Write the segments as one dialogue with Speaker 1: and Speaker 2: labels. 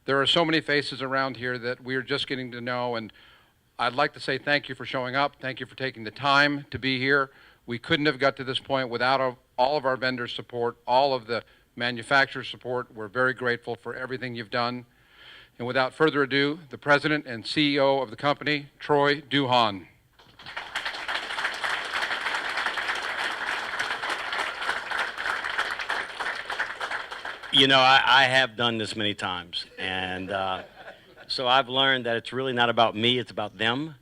Speaker 1: There are so many faces around here that we are just getting to know, and I'd like to say thank you for showing up. Thank you for taking the time to be here. We couldn't have got to this point without all of our vendors' support, all of the manufacturer support. We're very grateful for everything you've done. And without further ado, the President and CEO of the company, Troy Duhan.
Speaker 2: You know, I have done this many times, and so I've learned that it's really not about me, it's about them.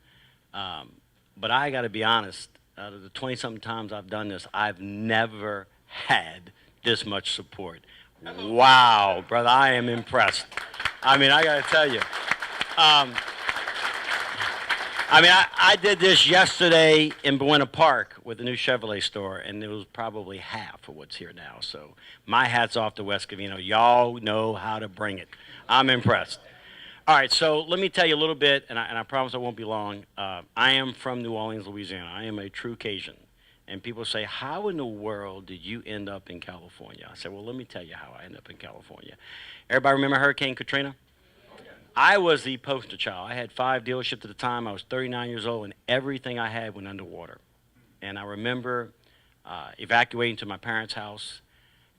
Speaker 2: But I got to be honest, out of the 20-something times I've done this, I've never had this much support. Wow, brother, I am impressed. I mean, I got to tell you. I did this yesterday in Buena Park with the new Chevrolet store, and it was probably half of what's here now. So my hat's off to West Covina. Y'all know how to bring it. I'm impressed. All right, so let me tell you a little bit, and I promise I won't be long. I am from New Orleans, Louisiana. I am a true Cajun. And people say, how in the world did you end up in California? I said, well, let me tell you how I ended up in California. Everybody remember Hurricane Katrina? I was the poster child. I had 5 dealerships at the time. I was 39 years old, and everything I had went underwater. And I remember evacuating to my parents' house,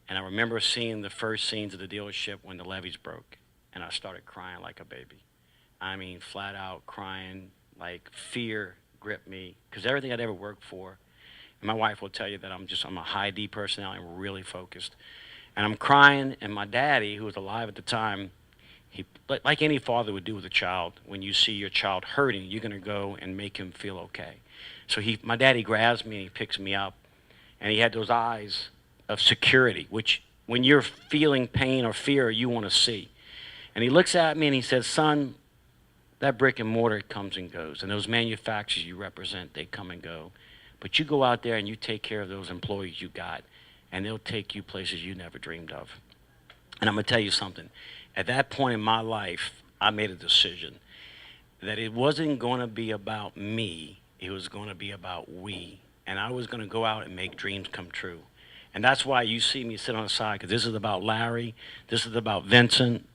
Speaker 2: and I remember seeing the first scenes of the dealership when the levees broke, and I started crying like a baby. I mean, flat out crying, like fear gripped me, because everything I'd ever worked for, and my wife will tell you that I'm a high D personality. I'm really focused. And I'm crying, and my daddy, who was alive at the time, he, like any father would do with a child, when you see your child hurting, you're going to go and make him feel okay. So my daddy grabs me and he picks me up, and he had those eyes of security, which when you're feeling pain or fear, you want to see. And he looks at me and he says, son, that brick and mortar comes and goes, and those manufacturers you represent, they come and go. But you go out there and you take care of those employees you got, and they'll take you places you never dreamed of. And I'm going to tell you something. At that point in my life, I made a decision that it wasn't going to be about me. It was going to be about we. And I was going to go out and make dreams come true. And that's why you see me sit on the side, because this is about Larry. This is about Vincent.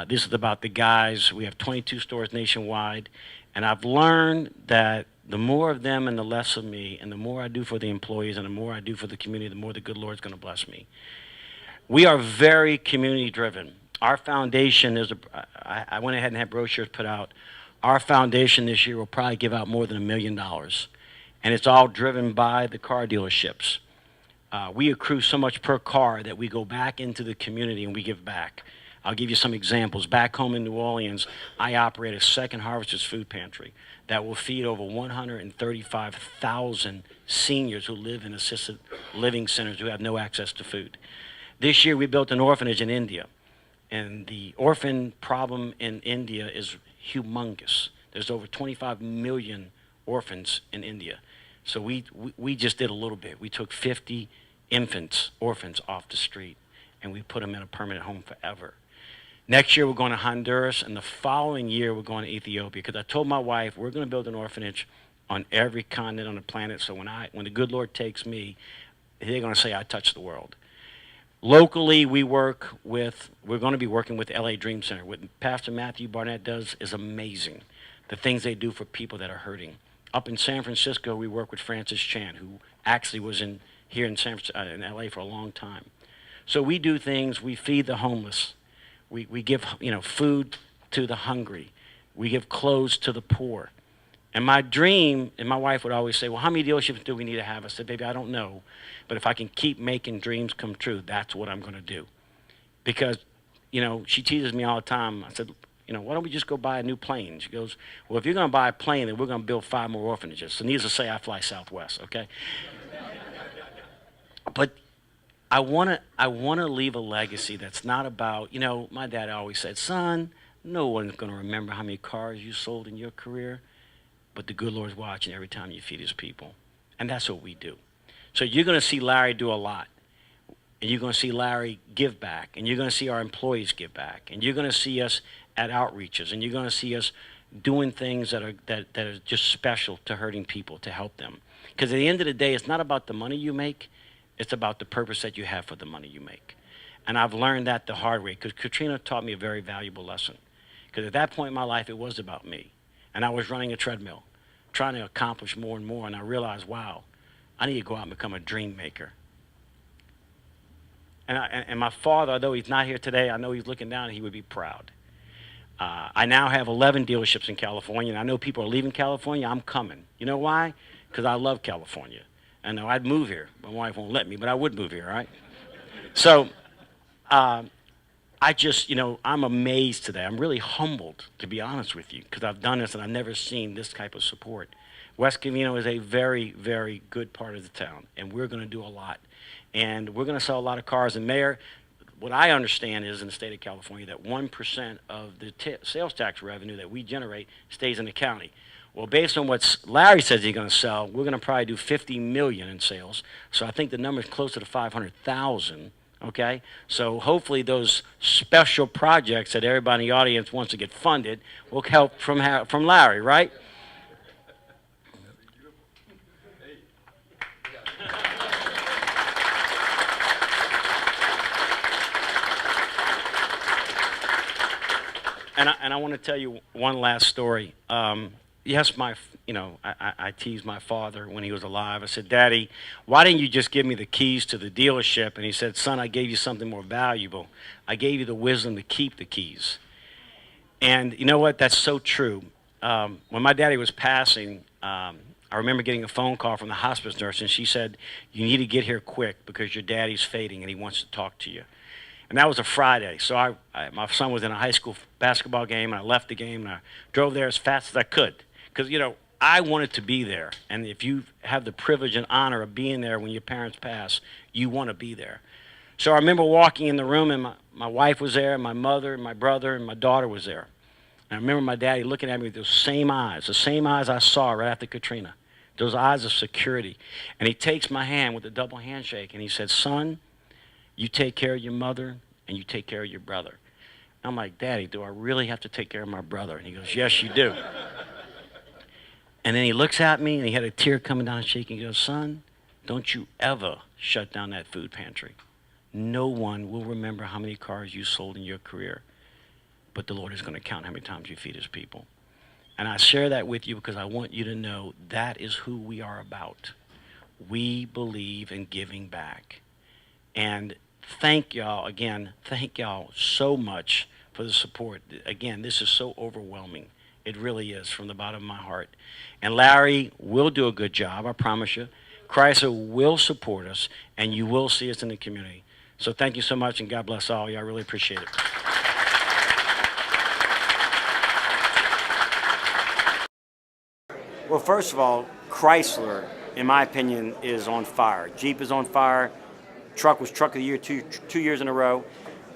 Speaker 2: This is about the guys. We have 22 stores nationwide. And I've learned that the more of them and the less of me, and the more I do for the employees and the more I do for the community, the more the good Lord's going to bless me. We are very community driven. Our foundation is, I went ahead and had brochures put out. Our foundation this year will probably give out more than $1 million. And it's all driven by the car dealerships. We accrue so much per car that we go back into the community and we give back. I'll give you some examples. Back home in New Orleans, I operate a Second Harvesters food pantry that will feed over 135,000 seniors who live in assisted living centers who have no access to food. This year we built an orphanage in India. And the orphan problem in India is humongous. There's over 25 million orphans in India. So we just did a little bit. We took 50 orphans off the street, and we put them in a permanent home forever. Next year, we're going to Honduras, and the following year, we're going to Ethiopia, because I told my wife, we're going to build an orphanage on every continent on the planet, so when the good Lord takes me, they're going to say I touched the world. Locally, we're going to be working with LA Dream Center. What Pastor Matthew Barnett does is amazing. The things they do for people that are hurting. Up in San Francisco, we work with Francis Chan, who actually was here in LA for a long time. So we do things, we feed the homeless. We give food to the hungry. We give clothes to the poor. And my dream, and my wife would always say, well, how many dealerships do we need to have? I said, baby, I don't know. But if I can keep making dreams come true, that's what I'm going to do. Because, she teases me all the time. I said, why don't we just go buy a new plane? She goes, well, if you're going to buy a plane, then we're going to build 5 more orphanages. So needless to say, I fly Southwest, okay? But I want to leave a legacy that's not about, my dad always said, son, no one's going to remember how many cars you sold in your career, but the good Lord's watching every time you feed his people. And that's what we do. So you're going to see Larry do a lot. And you're going to see Larry give back. And you're going to see our employees give back. And you're going to see us at outreaches. And you're going to see us doing things that are just special to hurting people, to help them. Because at the end of the day, it's not about the money you make. It's about the purpose that you have for the money you make. And I've learned that the hard way because Katrina taught me a very valuable lesson. Because at that point in my life, it was about me. And I was running a treadmill, trying to accomplish more and more. And I realized, wow, I need to go out and become a dream maker. And my father, although he's not here today, I know he's looking down and he would be proud. I now have 11 dealerships in California, and I know people are leaving California. I'm coming. You know why? Because I love California. I know I'd move here. My wife won't let me, but I would move here, right? So I just, I'm amazed today. I'm really humbled, to be honest with you, because I've done this and I've never seen this type of support. West Covina is a very, very good part of the town, and we're going to do a lot. And we're going to sell a lot of cars. And Mayor, what I understand is in the state of California that 1% of the sales tax revenue that we generate stays in the county. Well, based on what Larry says he's going to sell, we're going to probably do $50 million in sales. So I think the number is closer to 500,000. Okay, so hopefully those special projects that everybody in the audience wants to get funded will help from Larry, right? And I want to tell you one last story. Yes, I teased my father when he was alive. I said, Daddy, why didn't you just give me the keys to the dealership? And he said, son, I gave you something more valuable. I gave you the wisdom to keep the keys. And you know what? That's so true. When my daddy was passing, I remember getting a phone call from the hospice nurse, and she said, you need to get here quick because your daddy's fading and he wants to talk to you. And that was a Friday. So my son was in a high school basketball game, and I left the game, and I drove there as fast as I could. Because, I wanted to be there. And if you have the privilege and honor of being there when your parents pass, you want to be there. So I remember walking in the room, and my wife was there, and my mother, and my brother, and my daughter was there. And I remember my daddy looking at me with those same eyes, the same eyes I saw right after Katrina, those eyes of security. And he takes my hand with a double handshake, and he said, son, you take care of your mother, and you take care of your brother. I'm like, Daddy, do I really have to take care of my brother? And he goes, yes, you do. And then he looks at me, and he had a tear coming down his cheek, and he goes, son, don't you ever shut down that food pantry. No one will remember how many cars you sold in your career, but the Lord is going to count how many times you feed his people. And I share that with you because I want you to know that is who we are about. We believe in giving back. And thank y'all, again, thank y'all so much for the support. Again, this is so overwhelming. It really is, from the bottom of my heart. And Larry will do a good job, I promise you. Chrysler will support us, and you will see us in the community. So thank you so much, and God bless all of you. I really appreciate it. Well, first of all, Chrysler, in my opinion, is on fire. Jeep is on fire. Truck was Truck of the Year two years in a row.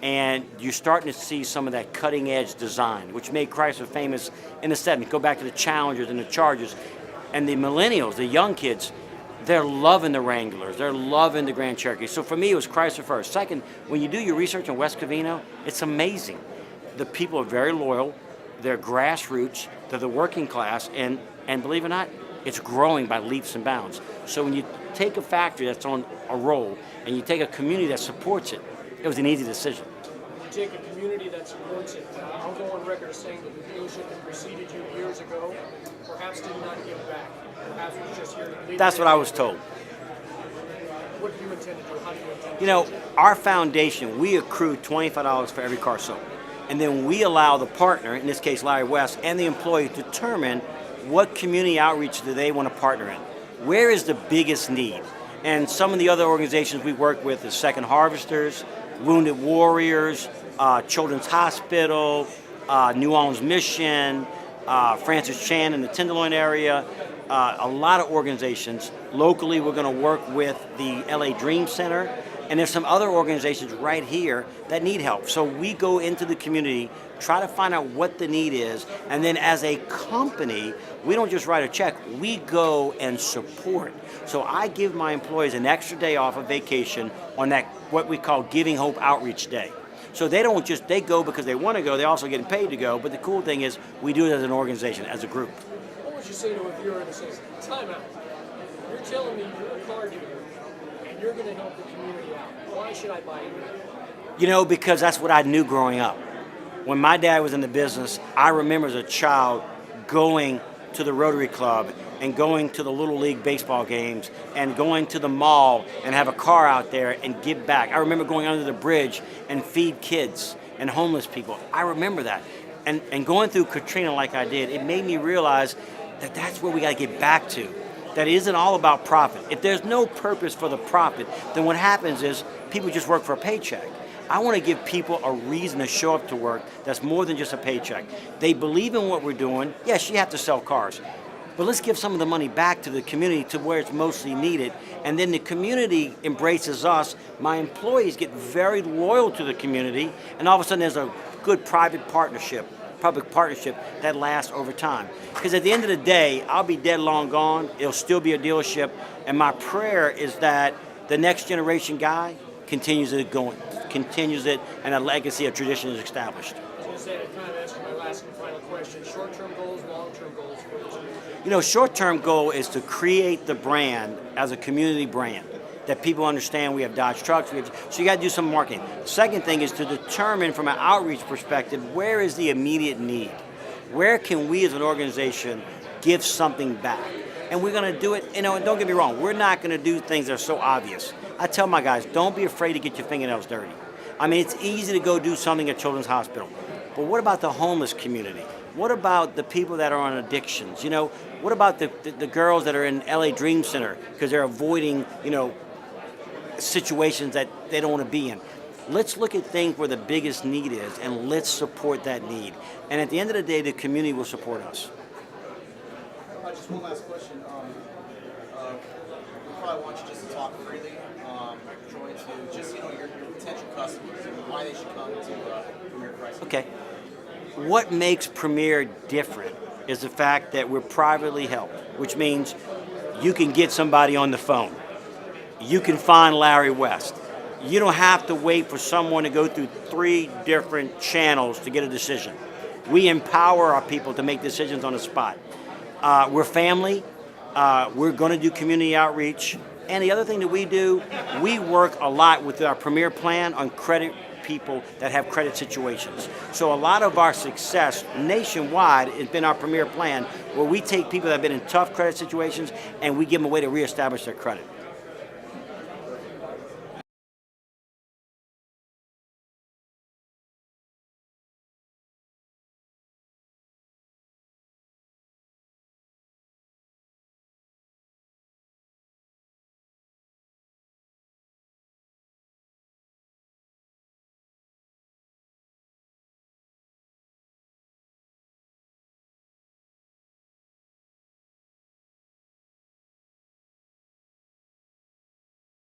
Speaker 2: And you're starting to see some of that cutting-edge design, which made Chrysler famous in the 70s. Go back to the Challengers and the Chargers. And the millennials, the young kids, they're loving the Wranglers. They're loving the Grand Cherokee. So for me, it was Chrysler first. Second, when you do your research on West Covina, it's amazing. The people are very loyal. They're grassroots. They're the working class. And believe it or not, it's growing by leaps and bounds. So when you take a factory that's on a roll and you take a community that supports it, it was an easy decision.
Speaker 3: You take a community that supports it. I'll go on record as saying that the dealership that preceded you years ago perhaps did not give back. Perhaps was just here to lead.
Speaker 2: That's what I was told.
Speaker 3: What do you intend to do? How do you intend to do?
Speaker 2: Our foundation, we accrue $25 for every car sold. And then we allow the partner, in this case Larry West, and the employee to determine what community outreach do they want to partner in. Where is the biggest need? And some of the other organizations we work with is Second Harvesters, Wounded Warriors, Children's Hospital, New Orleans Mission, Francis Chan in the Tenderloin area, a lot of organizations. Locally, we're going to work with the LA Dream Center, and there's some other organizations right here that need help. So we go into the community, try to find out what the need is, and then as a company, we don't just write a check, we go and support. So I give my employees an extra day off of vacation on that, what we call Giving Hope Outreach Day. So they don't just, they go because they want to go, they're also getting paid to go, but the cool thing is we do it as an organization, as a group.
Speaker 3: What would you say to a viewer that says, time out, you're telling me you're a car dealer and you're going to help the community out. Why should I buy into it?
Speaker 2: You know, because that's what I knew growing up. When my dad was in the business, I remember as a child going to the Rotary Club and going to the Little League baseball games and going to the mall and have a car out there and give back. I remember going under the bridge and feed kids and homeless people. I remember that. And going through Katrina like I did, it made me realize that that's where we got to get back to. That it isn't all about profit. If there's no purpose for the profit, then what happens is people just work for a paycheck. I want to give people a reason to show up to work that's more than just a paycheck. They believe in what we're doing. Yes, you have to sell cars. But let's give some of the money back to the community to where it's mostly needed. And then the community embraces us. My employees get very loyal to the community. And all of a sudden there's a good public partnership that lasts over time. Because at the end of the day, I'll be dead long gone. It'll still be a dealership. And my prayer is that the next generation guy continues it going. Continues it, and a legacy of tradition is established.
Speaker 3: I was going to say, I kind of asked my last and final question. Short-term goals, long-term goals for this community?
Speaker 2: You know, short-term goal is to create the brand as a community brand that people understand. We have Dodge trucks, so you got to do some marketing. Second thing is to determine from an outreach perspective, where is the immediate need? Where can we as an organization give something back? And we're going to do it, you know, and don't get me wrong, we're not going to do things that are so obvious. I tell my guys, don't be afraid to get your fingernails dirty. I mean, it's easy to go do something at Children's Hospital. But what about the homeless community? What about the people that are on addictions? You know, what about the girls that are in LA Dream Center because they're avoiding, you know, situations that they don't want to be in? Let's look at things where the biggest need is, and let's support that need. And at the end of the day, the community will support us.
Speaker 4: Just one last question. We probably want you just to talk freely, Troy, to just, you know, your potential customers and why they should come to Premier Chrysler.
Speaker 2: Okay. What makes Premier different is the fact that we're privately held, which means you can get somebody on the phone. You can find Larry West. You don't have to wait for someone to go through 3 different channels to get a decision. We empower our people to make decisions on the spot. We're family. We're going to do community outreach. And the other thing that we do, we work a lot with our Premier plan on credit people that have credit situations. So a lot of our success nationwide has been our Premier plan, where we take people that have been in tough credit situations and we give them a way to reestablish their credit.